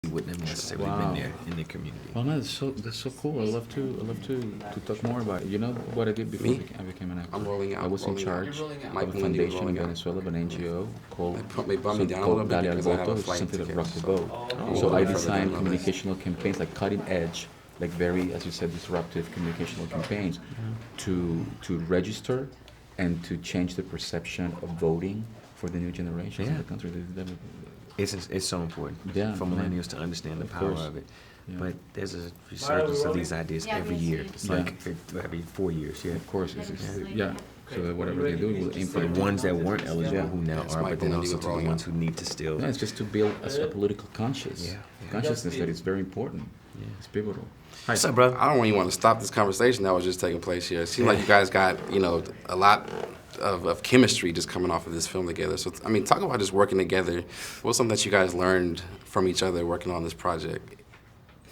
wouldn't have necessarily been there in the community. Well, no, that's so cool. I love to talk more about it. You know what I did before Me? I became an actor? I'm rolling out. I was in rolling out. charge Mike of a Melindy was foundation rolling in out. Venezuela, of an NGO called They bummed me down a little bit Dale because I have a Alberto, flight something that ticket. rocked the boat. Oh, So I further designed down the list. communicational campaigns, like cutting edge, like very, as you said, disruptive communicational campaigns, to register and to change the perception of voting for the new generations in Yeah. the country. It's so important Yeah, for yeah. millennials to understand the Of power course. of it. Yeah. But there's a resurgence of these ideas every year. It's Yeah. like every 4 years, yeah. Of course, yeah. So that whatever they do will aim for For the ones that weren't eligible Yeah. who now Yes, are, Mike but then Melindy also was to the rolling ones out. who need to still. Yeah, it's just to build a political Yeah. consciousness that is very important. Yeah. It's pivotal. What's up, brother? I don't really want to stop this conversation that was just taking place here. It seems like you guys got, a lot of chemistry just coming off of this film together. So, I mean, talk about just working together. What's something that you guys learned from each other working on this project?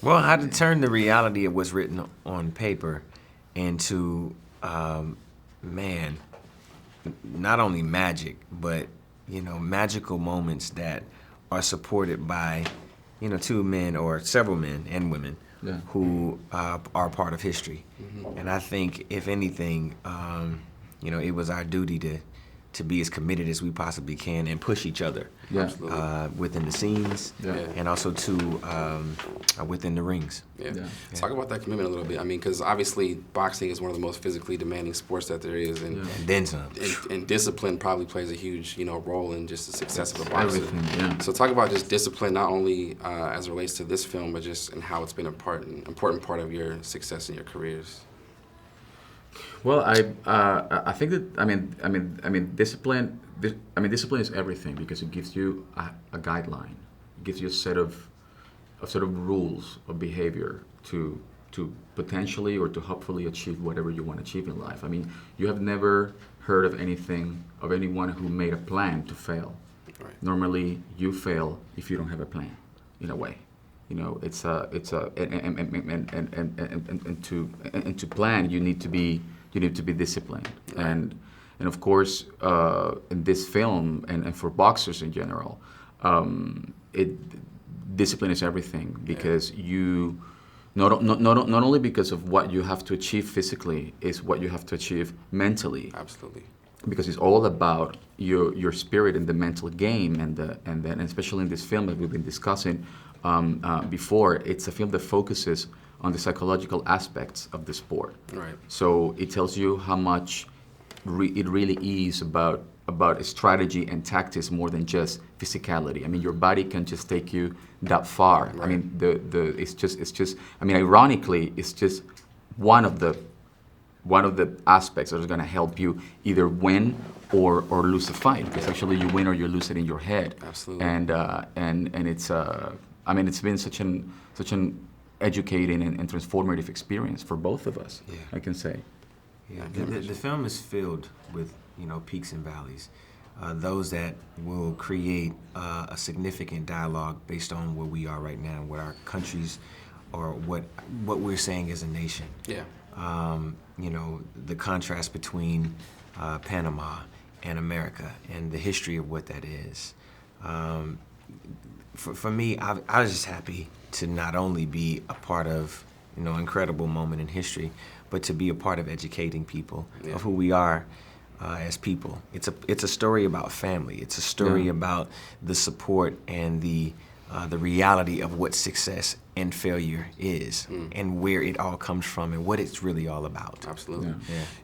Well, how to turn the reality of what's written on paper into, not only magic, but, magical moments that are supported by, two men or several men and women Yeah. who are part of history. And I think, if anything, it was our duty to be as committed as we possibly can and push each other Yeah. Absolutely. within the scenes Yeah. and also within the rings. Yeah. Yeah. Talk about that commitment a little bit. I mean, because obviously boxing is one of the most physically demanding sports that there is, and, Yeah. And then some. and discipline probably plays a huge, role in just the success of a boxer. Everything, yeah. So talk about just discipline, not only as it relates to this film, but just in how it's been important part of your success in your careers. Well, I think that discipline. Discipline is everything because it gives you a guideline. It gives you a set of rules of behavior to potentially or to hopefully achieve whatever you want to achieve in life. I mean, you have never heard of anyone who made a plan to fail. Right. Normally, you fail if you don't have a plan, in a way. It's a and to plan you need to be disciplined. Right. And of course in this film and for boxers in general, discipline is everything because you not only because of what you have to achieve physically is what you have to achieve mentally. Absolutely. Because it's all about your spirit and the mental game, and then especially in this film that we've been discussing before, it's a film that focuses on the psychological aspects of the sport. Right. So it tells you how much it really is about strategy and tactics more than just physicality. I mean, your body can just take you that far. Right. I mean, it's just. I mean, ironically, it's just one of the aspects that is going to help you either win or lose a fight. Because actually, you win or you lose it in your head. Absolutely. And it's it's been such an educating and transformative experience for both of us. Yeah. I can say. Yeah, the film is filled with peaks and valleys, those that will create a significant dialogue based on where we are right now, what our countries, or what we're saying as a nation. Yeah. The contrast between Panama and America and the history of what that is. For me, I was just happy to not only be a part of incredible moment in history, but to be a part of educating people of who we are as people. It's a story about family. It's a story about the support and the reality of what success and failure is, and where it all comes from, and what it's really all about. Absolutely.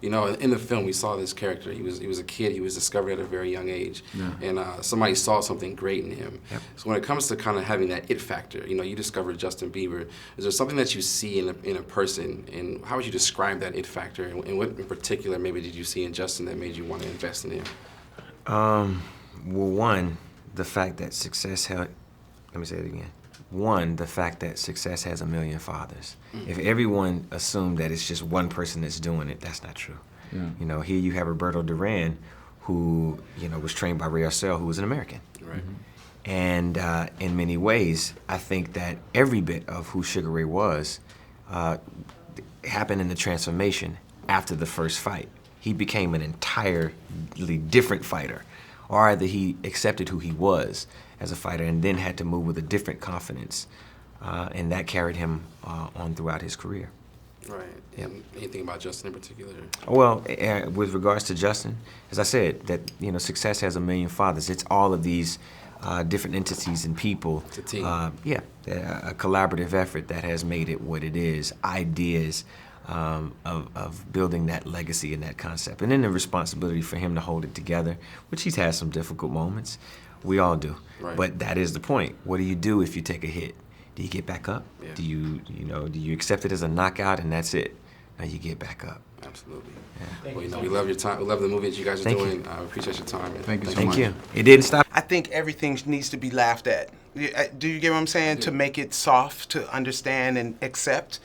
Yeah. In the film, we saw this character. He was a kid. He was discovered at a very young age, Yeah. and somebody saw something great in him. Yep. So when it comes to kind of having that it factor, you discovered Justin Bieber. Is there something that you see in a person, and how would you describe that it factor, and what in particular maybe did you see in Justin that made you want to invest in him? Well, one, the fact that success held. Let me say it again. One, the fact that success has a million fathers. If everyone assumed that it's just one person that's doing it, that's not true. Yeah. Here you have Roberto Duran, who was trained by Ray who was an American. Right. And in many ways, I think that every bit of who Sugar Ray was happened in the transformation after the first fight. He became an entirely different fighter, or either he accepted who he was as a fighter, and then had to move with a different confidence, and that carried him on throughout his career. Right. And anything about Justin in particular? Well, with regards to Justin, as I said, that success has a million fathers. It's all of these different entities and people. It's a team. A collaborative effort that has made it what it is. Ideas of building that legacy and that concept, and then the responsibility for him to hold it together, which he's had some difficult moments. We all do. Right. But that is the point. What do you do if you take a hit? Do you get back up? Yeah. Do you accept it as a knockout and that's it? Now you get back up. Absolutely. Yeah. Well, we love your time. We love the movie that you guys are Thank doing. you. I appreciate your time. Man. Thank you so Thank much. you. It didn't stop. I think everything needs to be laughed at. Do you get what I'm saying? To make it soft, to understand and accept.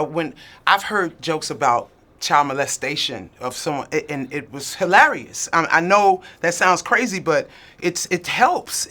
When I've heard jokes about child molestation of someone, and it was hilarious. I know that sounds crazy, but it helps.